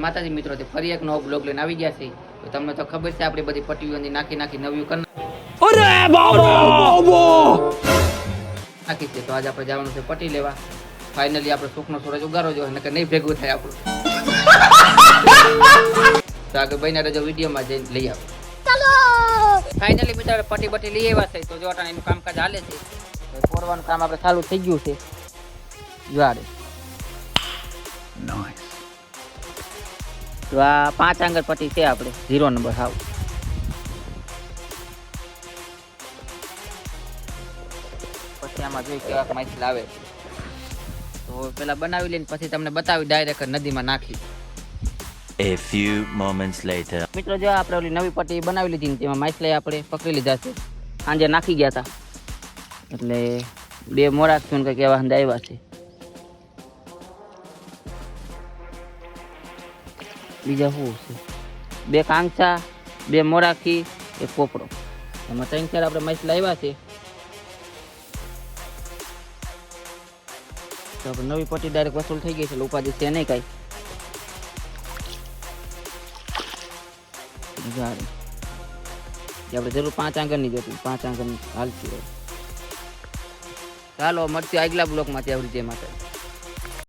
માતાજી મિત્રો ફરી એક નવો બ્લોગ લઈને આવી ગયા છે. તો તમને તો ખબર છે આપણી બધી પટ્ટીઓની નાખી નવી નાખી છે. તો આજે આપણે જવાનું છે પટ્ટી લેવા. ફાઇનલી આપણે સુખનો સૂરજ ઉગારો જો નકર નહીં ભેગું થાય આપણું. તો આગળ બહીને રજો વિડીયોમાં જઈને લઈ આવો. ફાઇનલી મિત્રો પટ્ટી બટ્ટી લઈ આવ્યા છે. તો જો એનું કામકાજ હાલે છે. પોરવાનું કામ આપણે ચાલુ થઈ ગયું છે. જોડે તો આ 5 આંગળ પટ્ટી છે આપણે 0 નંબર હાવ. પછી આમાં જોઈ કેવા માછલી આવે છે. તો પેલા બનાવી લઈને પછી તમને બતાવી ડાયરેક્ટ નદીમાં નાખી. A few moments later. મિત્રો જો આપણે ઓલી નવી પટ્ટી બનાવી લીધી ને તેમાં માછલી આપણે પકડી લીધા છે. સાંજે નાખી ગયા હતા એટલે 2 મોરા થયું કંઈક એવા હંદ આવ્યા છે. બીજા શું છે 2 કાંચા 2 મોરાખી 1 પોપડો એમાં 3-4 આપણે માછલા આવ્યા છે. તો આપણે નવી પટ્ટી ડાયરેક્ટ વસૂલ થઈ ગઈ છે. ઉપાધિ છે નહીં કાંઈ. આપણે જરૂર 5 આંગળની જોતી 5 આંગળની હાલતી હોય. ચાલો મળતી આગલા બ્લોકમાં ત્યાં જય માતા.